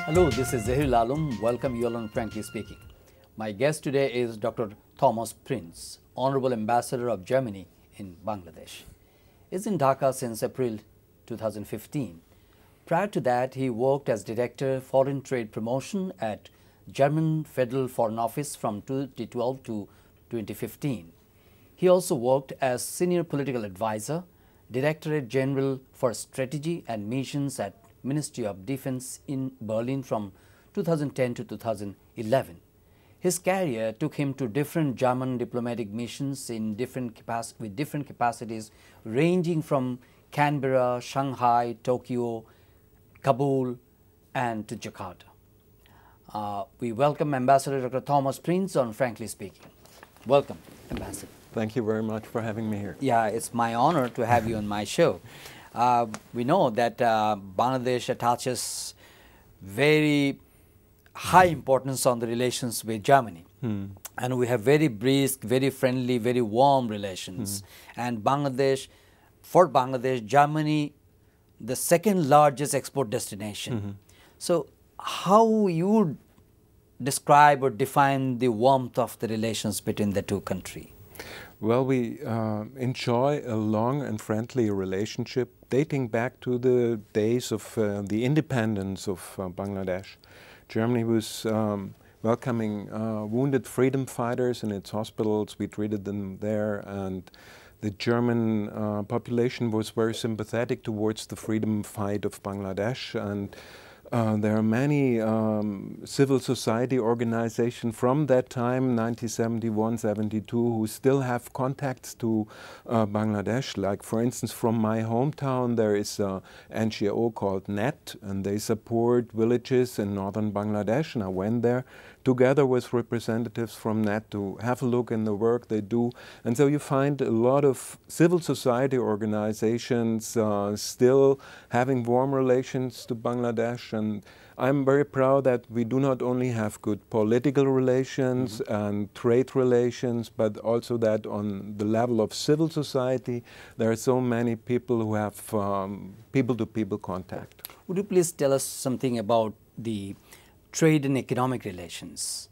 Hello, this is Zahir Lalum. Welcome you all on Frankly Speaking. My guest today is Dr. Thomas Prince, Honorable Ambassador of Germany in Bangladesh. He's in Dhaka since April 2015. Prior to that, he worked as Director Foreign Trade Promotion at German Federal Foreign Office from 2012 to 2015. He also worked as Senior Political Advisor, Directorate General for Strategy and Missions at Ministry of Defense in Berlin from 2010 to 2011. His career took him to different German diplomatic missions in with different capacities ranging from Canberra, Shanghai, Tokyo, Kabul and to Jakarta. We welcome Ambassador Dr. Thomas Prince on Frankly Speaking. Welcome, Ambassador. Thank you very much for having me here. Yeah, it's my honor to have you on my show. We know that Bangladesh attaches very high importance on the relations with Germany. And we have very brisk, very friendly, very warm relations. And for Bangladesh, Germany, the second largest export destination. So how you describe or define the warmth of the relations between the two countries? Well, we enjoy a long and friendly relationship dating back to the days of the independence of Bangladesh. Germany was welcoming wounded freedom fighters in its hospitals. We treated them there, and the German population was very sympathetic towards the freedom fight of Bangladesh. And there are many civil society organizations from that time, 1971-72, who still have contacts to Bangladesh. Like, for instance, from my hometown, there is an NGO called NET, and they support villages in northern Bangladesh. And I went there together with representatives from NET to have a look in the work they do. And so you find a lot of civil society organizations still having warm relations to Bangladesh. And I'm very proud that we do not only have good political relations and trade relations, but also that on the level of civil society, there are so many people who have people-to-people contact. Would you please tell us something about the trade and economic relations?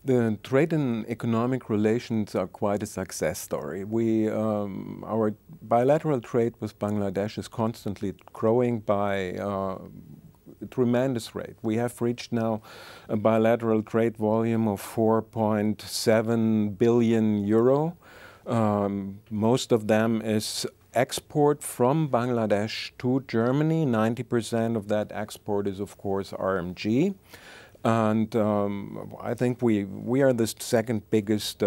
The trade and economic relations are quite a success story. Our bilateral trade with Bangladesh is constantly growing by a tremendous rate. We have reached now a bilateral trade volume of 4.7 billion euro. Most of them is export from Bangladesh to Germany. 90% of that export is, of course, RMG. And I think we are the second biggest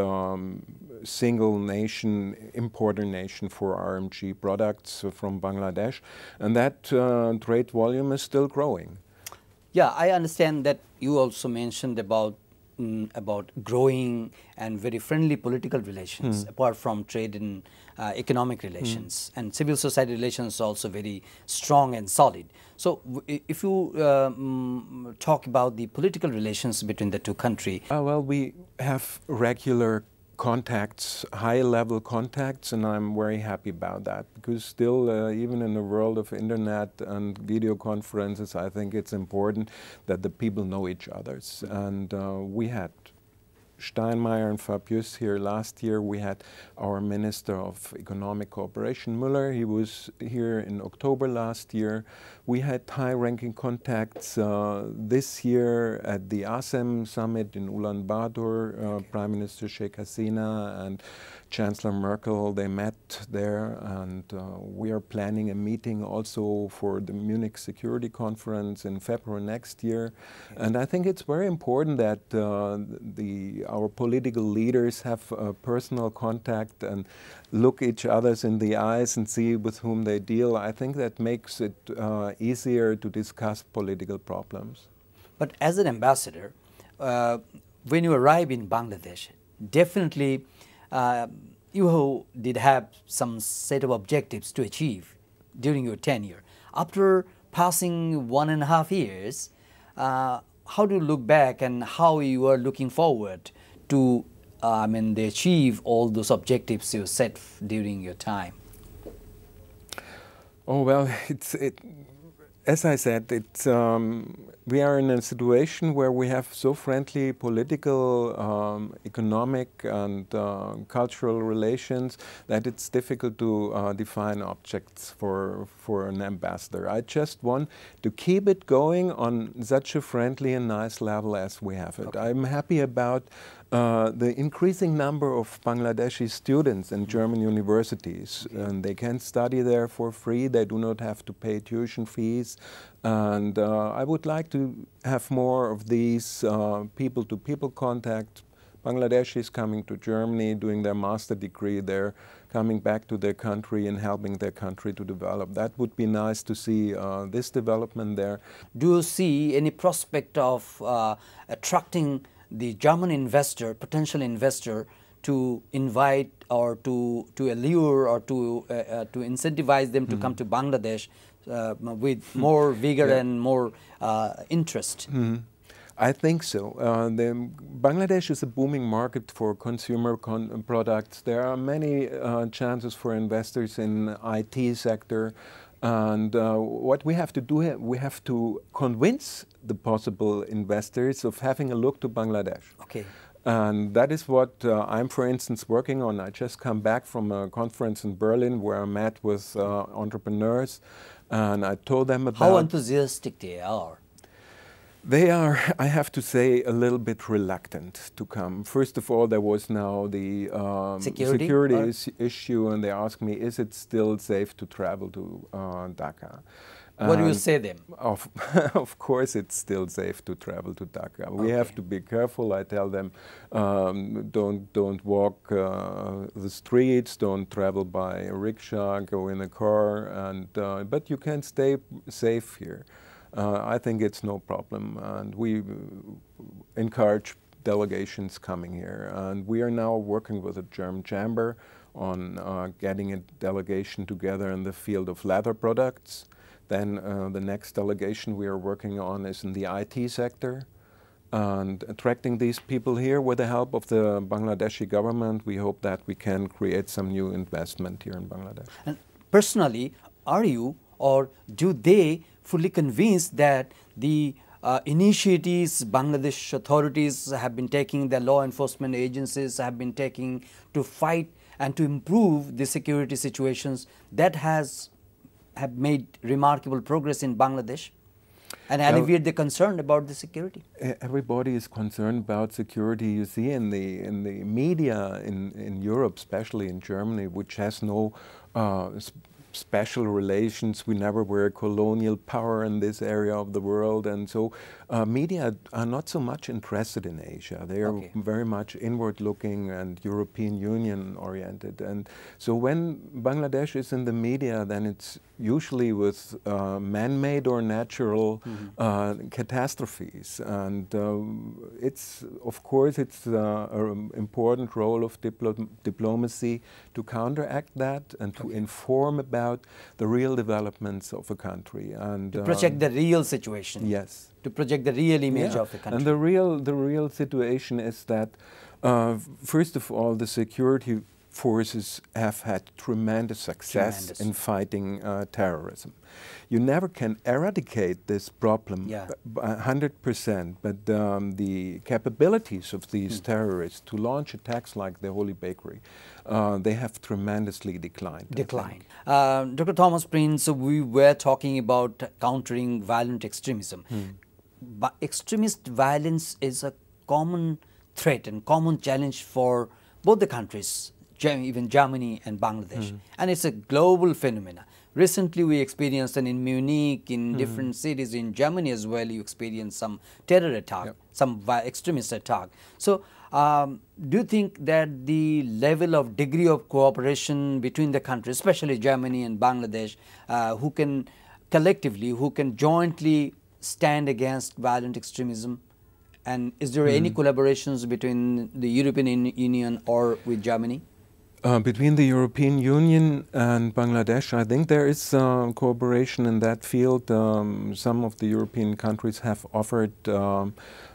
single nation, importer nation for RMG products from Bangladesh. And that trade volume is still growing. Yeah, I understand that you also mentioned about growing and very friendly political relations, apart from trade and economic relations. And civil society relations are also very strong and solid. So if you talk about the political relations between the two countries. Well, we have regular contacts, high-level contacts, and I'm very happy about that, because still, even in the world of internet and video conferences, I think it's important that the people know each other. And we had Steinmeier and Fabius here last year. We had our Minister of Economic Cooperation, Müller. He was here in October last year. We had high-ranking contacts this year at the ASEM summit in Ulaanbaatar. Prime Minister Sheikh Hasina and Chancellor Merkel, they met there, and we are planning a meeting also for the Munich Security Conference in February next year. And I think it's very important that our political leaders have personal contact and look each others in the eyes and see with whom they deal. I think that makes it easier to discuss political problems. But as an ambassador, when you arrive in Bangladesh, definitely you did have some set of objectives to achieve during your tenure. After passing 1.5 years, how do you look back and how you are looking forward to achieve all those objectives you set during your time? Oh, well, as I said, we are in a situation where we have so friendly political, economic and cultural relations that it's difficult to define objects for an ambassador. I just want to keep it going on such a friendly and nice level as we have it. Okay. I'm happy about the increasing number of Bangladeshi students in German universities. Okay. And they can study there for free. They do not have to pay tuition fees. And I would like to have more of these people-to-people contact. Bangladeshis coming to Germany, doing their master degree there, coming back to their country and helping their country to develop. That would be nice to see this development there. Do you see any prospect of attracting the German investor, potential investor, to invite or to allure or to incentivize them to come to Bangladesh with more vigor and more interest? I think so. Bangladesh is a booming market for consumer products. There are many chances for investors in IT sector. And what we have to do, we have to convince the possible investors of having a look to Bangladesh. Okay. And that is what I'm, for instance, working on. I just come back from a conference in Berlin where I met with entrepreneurs, and I told them about... How enthusiastic they are. They are, I have to say, a little bit reluctant to come. First of all, there was now the security issue, and they asked me, is it still safe to travel to Dhaka? What do you say them? Of course it's still safe to travel to Dhaka. We have to be careful. I tell them, don't walk the streets, don't travel by a rickshaw, go in a car, and but you can stay safe here. I think it's no problem, and we encourage delegations coming here. And we are now working with the German Chamber on getting a delegation together in the field of leather products. Then the next delegation we are working on is in the IT sector. And attracting these people here with the help of the Bangladeshi government, we hope that we can create some new investment here in Bangladesh. And personally, are you or do they fully convinced that the initiatives Bangladesh authorities have been taking, the law enforcement agencies have been taking to fight and to improve the security situations, that have made remarkable progress in Bangladesh and alleviate the concern about the security? Everybody is concerned about security. You see in the media in Europe, especially in Germany, which has no special relations. We never were a colonial power in this area of the world, and so media are not so much interested in Asia. They are very much inward-looking and European Union oriented. And so when Bangladesh is in the media, then it's usually with man-made or natural catastrophes. And it's, of course, it's an important role of diplomacy to counteract that and to inform about the real developments of a country. And to project the real situation. Yes. To project the real image of the country. And the real situation is that, first of all, the security forces have had tremendous success in fighting terrorism. You never can eradicate this problem 100%, but the capabilities of these terrorists to launch attacks like the Holy Bakery, they have tremendously declined. Dr. Thomas Prince, we were talking about countering violent extremism. But extremist violence is a common threat and common challenge for both the countries, even Germany and Bangladesh. And it's a global phenomenon. Recently we experienced, and in Munich, in different cities in Germany as well, you experienced some terror attack, some extremist attack. So do you think that the level of degree of cooperation between the countries, especially Germany and Bangladesh, who can collectively, who can jointly stand against violent extremism? And is there any collaborations between the European Union or with Germany? Between the European Union and Bangladesh, I think there is cooperation in that field. Some of the European countries have offered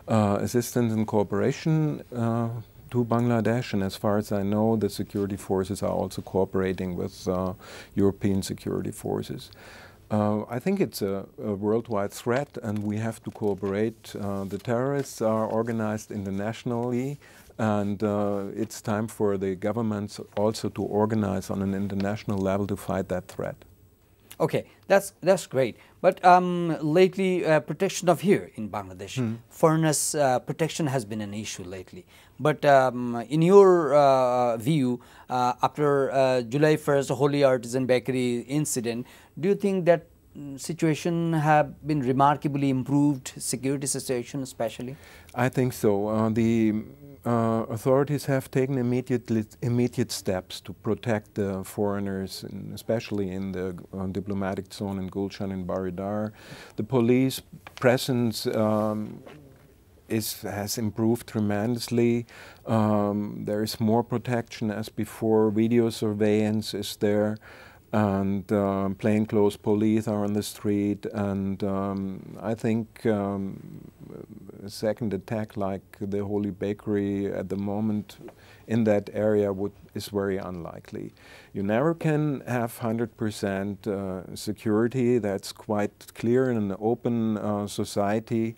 assistance and cooperation to Bangladesh, and as far as I know, the security forces are also cooperating with European security forces. I think it's a worldwide threat, and we have to cooperate. The terrorists are organized internationally, and it's time for the governments also to organize on an international level to fight that threat. Okay, that's great. But lately, protection of here in Bangladesh, foreigners' protection has been an issue lately. But in your view, after July 1st, Holy Artisan Bakery incident, do you think that situation have been remarkably improved, security situation especially? I think so. The authorities have taken immediate steps to protect the foreigners, especially in the diplomatic zone in Gulshan and Baridar. The police presence has improved tremendously. There is more protection as before. Video surveillance is there, and plainclothes police are on the street. And I think a second attack like the Holy Bakery at the moment in that area is very unlikely. You never can have 100% security. That's quite clear in an open society.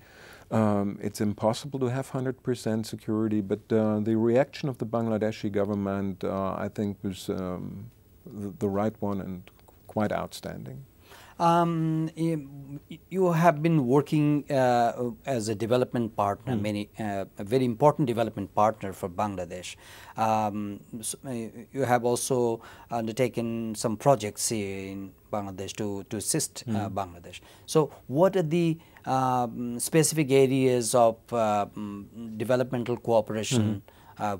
It's impossible to have 100% security, but the reaction of the Bangladeshi government, I think, was the right one and quite outstanding. You have been working as a development partner, a very important development partner for Bangladesh. So, you have also undertaken some projects here in Bangladesh to assist Bangladesh. So, what are the specific areas of developmental cooperation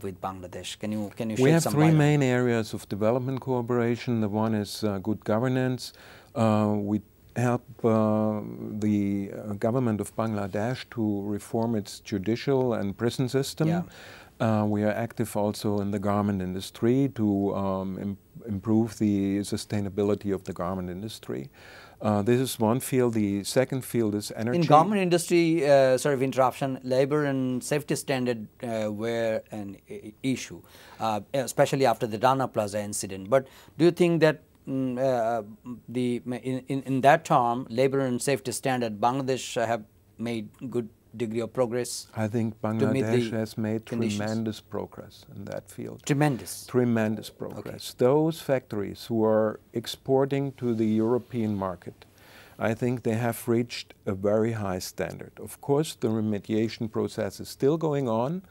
with Bangladesh? Can you shed some light? We have three main areas of development cooperation. The one is good governance. We help the government of Bangladesh to reform its judicial and prison system. Yeah. We are active also in the garment industry to improve the sustainability of the garment industry. This is one field. The second field is energy. In garment industry, sorry for interruption, labor and safety standard were an issue, especially after the Rana Plaza incident. But do you think that in that term, labor and safety standard, Bangladesh have made good degree of progress? I think Bangladesh has made tremendous progress in that field. Tremendous? Tremendous progress. Okay. Those factories who are exporting to the European market, I think they have reached a very high standard. Of course, the remediation process is still going on.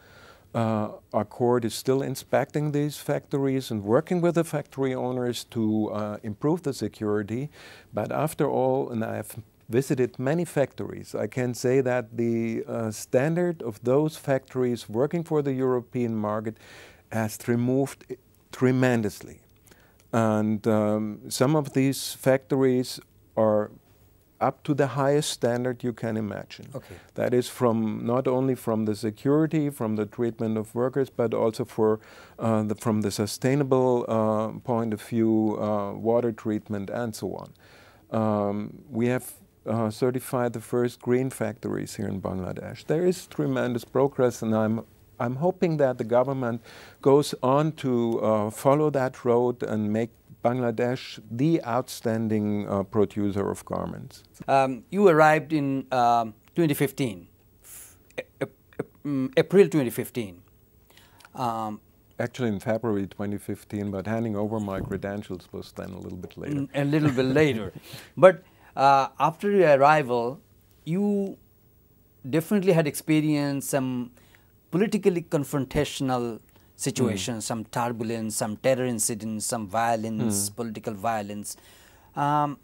Our court is still inspecting these factories and working with the factory owners to improve the security. But after all, and I have visited many factories, I can say that the standard of those factories working for the European market has removed tremendously. And some of these factories are up to the highest standard you can imagine. Okay. That is from not only from the security, from the treatment of workers, but also for from the sustainable point of view, water treatment and so on. We have certified the first green factories here in Bangladesh. There is tremendous progress, and I'm hoping that the government goes on to follow that road and make Bangladesh the outstanding producer of garments. You arrived in 2015, April 2015. Actually in February 2015, but handing over my credentials was then a little bit later. A little bit later. But after your arrival, you definitely had experienced some politically confrontational situations, some turbulence, some terror incidents, some violence, political violence. I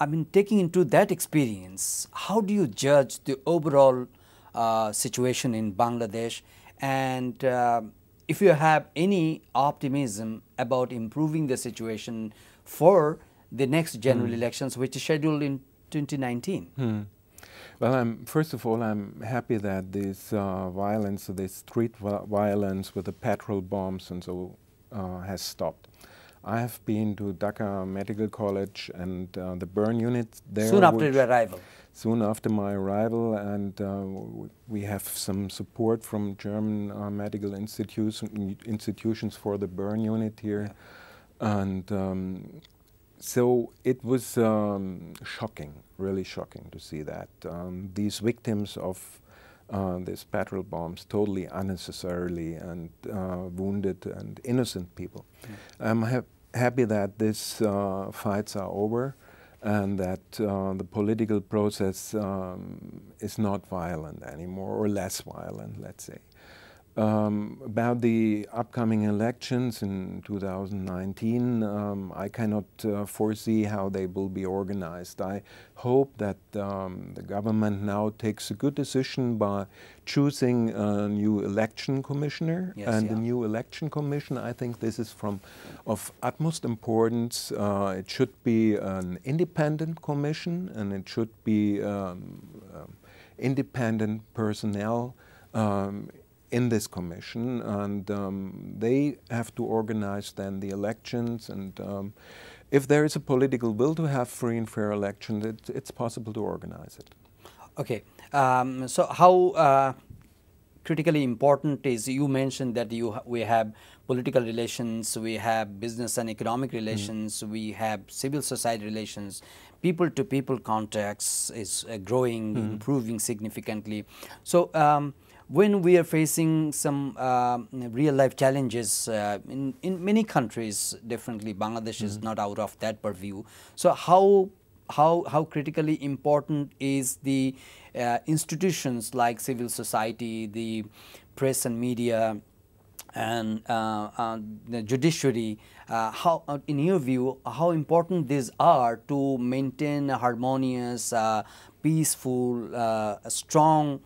mean, taking into that experience, how do you judge the overall situation in Bangladesh? And if you have any optimism about improving the situation for the next general elections, which is scheduled in 2019? Well, first of all, I'm happy that this violence, this street violence with the petrol bombs and so has stopped. I have been to Dhaka Medical College and the burn unit there. Soon after your arrival? Soon after my arrival, and we have some support from German medical institutions for the burn unit here. Yeah. And So it was shocking, really shocking to see that. These victims of these petrol bombs, totally unnecessarily and wounded and innocent people. I'm happy that these fights are over and that the political process is not violent anymore, or less violent, let's say. About the upcoming elections in 2019, I cannot foresee how they will be organized. I hope that the government now takes a good decision by choosing a new election commissioner. Yes, and yeah. the new election commission, I think this is of utmost importance. It should be an independent commission, and it should be independent personnel in this commission, and they have to organize then the elections, and if there is a political will to have free and fair elections, it's possible to organize it. Okay, so how critically important is, you mentioned that we have political relations, we have business and economic relations, we have civil society relations, people to people contacts is growing, improving significantly. So when we are facing some real life challenges in many countries, definitely Bangladesh is not out of that purview. So how critically important is the institutions like civil society, the press and media, and the judiciary, how, in your view, how important these are to maintain a harmonious, peaceful, strong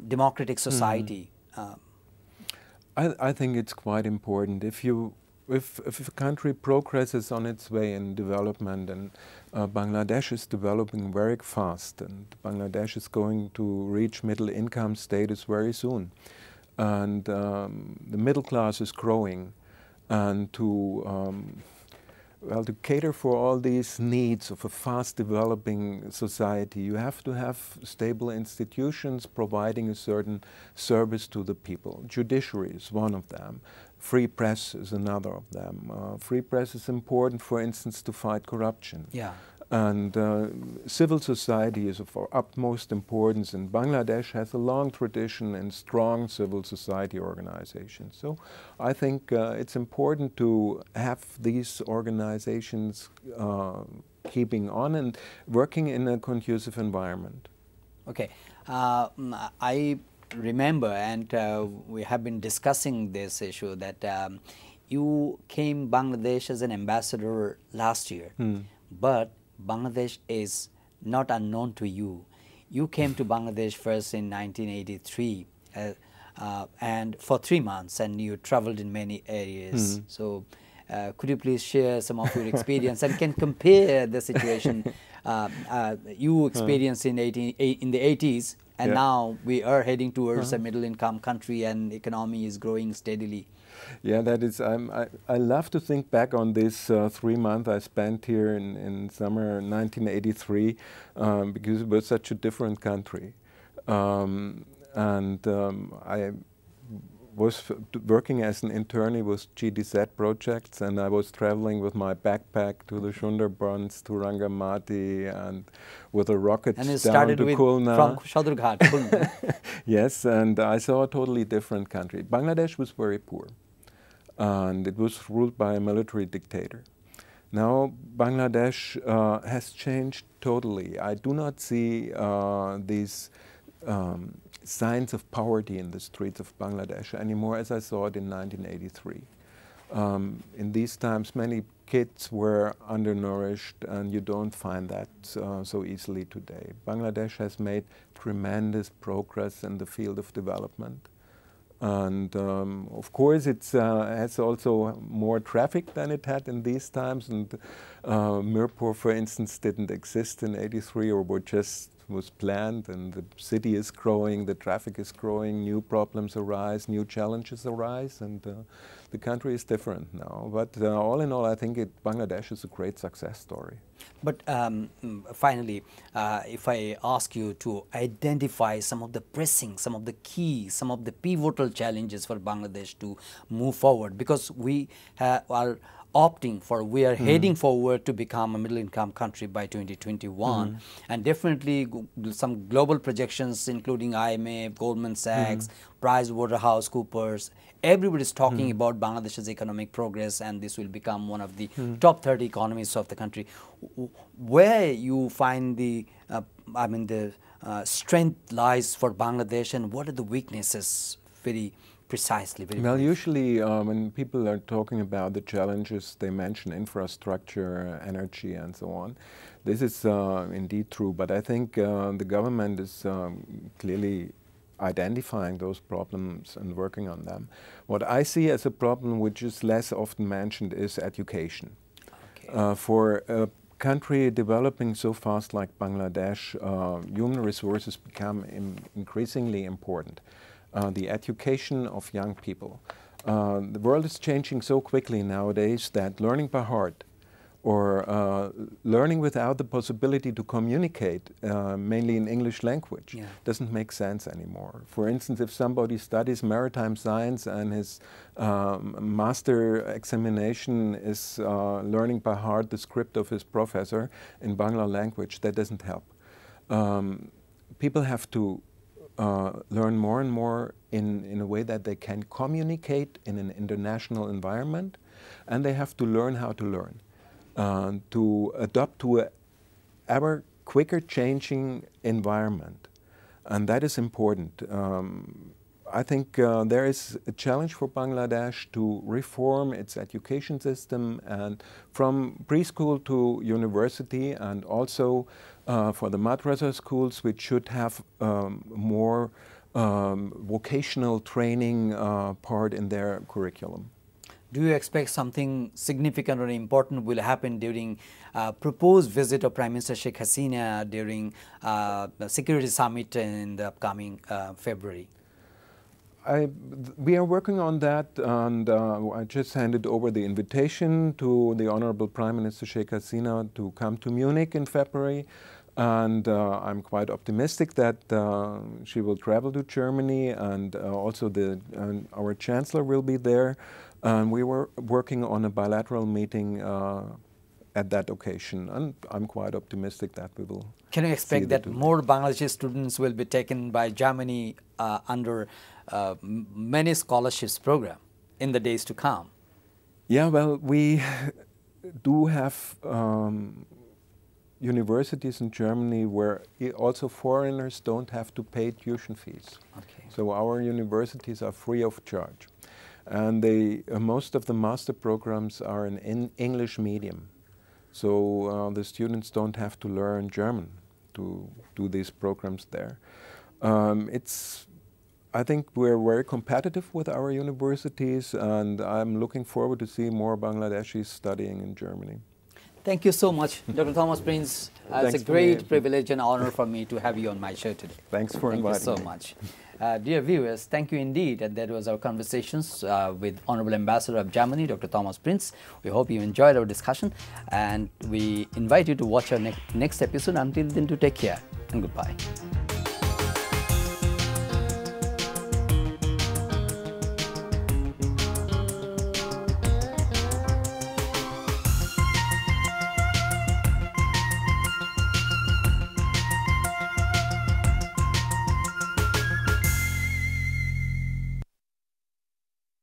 democratic society? I think it's quite important. If a country progresses on its way in development, and Bangladesh is developing very fast, and Bangladesh is going to reach middle income status very soon, and the middle class is growing, and to cater for all these needs of a fast developing society, you have to have stable institutions providing a certain service to the people. Judiciary is one of them. Free press is another of them. Free press is important, for instance, to fight corruption. Yeah. And civil society is of utmost importance, and Bangladesh has a long tradition in strong civil society organizations. So I think it's important to have these organizations keeping on and working in a conducive environment. Okay. I remember, and we have been discussing this issue, that you came Bangladesh as an ambassador last year, but Bangladesh is not unknown to you. You came to Bangladesh first in 1983 and for 3 months, and you traveled in many areas. So could you please share some of your experience and can compare the situation you experienced in the 80s, and now we are heading towards a middle income country and economy is growing steadily? Yeah, that is. I love to think back on this 3 months I spent here in summer 1983 because it was such a different country, and I was working as an internee with GDZ projects, and I was traveling with my backpack to the Sundarbans, to Rangamati, and with a rocket and it down started to with Khulna. From Sadurghat, Khulna. Yes, and I saw a totally different country. Bangladesh was very poor, and it was ruled by a military dictator. Now Bangladesh has changed totally. I do not see these signs of poverty in the streets of Bangladesh anymore as I saw it in 1983. In these times, many kids were undernourished, and you don't find that so easily today. Bangladesh has made tremendous progress in the field of development. And of course, it has also more traffic than it had in these times. And Mirpur, for instance, didn't exist in '83, or was planned. And the city is growing, the traffic is growing, new problems arise, new challenges arise, and the country is different now. But all in all, I think Bangladesh is a great success story. But finally, if I ask you to identify some of the pressing, some of the key, some of the pivotal challenges for Bangladesh to move forward, because we are opting for, we are heading forward to become a middle income country by 2021, and definitely some global projections including IMF, Goldman Sachs, PricewaterhouseCoopers, everybody is talking about Bangladesh's economic progress, and this will become one of the top 30 economies of the country. Where you find the strength lies for Bangladesh, and what are the weaknesses very precisely? Well, usually when people are talking about the challenges, they mention infrastructure, energy, and so on. This is indeed true, but I think the government is clearly identifying those problems and working on them. What I see as a problem, which is less often mentioned, is education. Okay. For a country developing so fast like Bangladesh, human resources become increasingly important. The education of young people. The world is changing so quickly nowadays that learning by heart or learning without the possibility to communicate, mainly in English language, doesn't make sense anymore. For instance, if somebody studies maritime science and his master examination is learning by heart the script of his professor in Bangla language, that doesn't help. People have to learn more and more in a way that they can communicate in an international environment, and they have to learn how to learn, to adapt to a ever quicker changing environment, and that is important. I think there is a challenge for Bangladesh to reform its education system, and from preschool to university, and also for the madrasa schools, which should have more vocational training part in their curriculum. Do you expect something significant or important will happen during proposed visit of Prime Minister Sheikh Hasina during the Security Summit in the upcoming February? We are working on that, and I just handed over the invitation to the Honorable Prime Minister Sheikh Hasina to come to Munich in February, and I'm quite optimistic that she will travel to Germany, and also our Chancellor will be there, and we were working on a bilateral meeting at that occasion, and I'm quite optimistic that we will. Can you expect that more Bangladeshi students will be taken by Germany under many scholarships program in the days to come? Yeah, well, we do have universities in Germany where also foreigners don't have to pay tuition fees. Okay. So our universities are free of charge, and most of the master programs are in English medium. So the students don't have to learn German to do these programs there. I think we're very competitive with our universities, and I'm looking forward to see more Bangladeshis studying in Germany. Thank you so much, Dr. Thomas Prince. It's a great privilege and honor for me to have you on my show today. Thanks for inviting me. Thank you so much. Dear viewers, thank you indeed. And that was our conversations with Honorable Ambassador of Germany, Dr. Thomas Prince. We hope you enjoyed our discussion, and we invite you to watch our next episode. Until then, to take care and goodbye.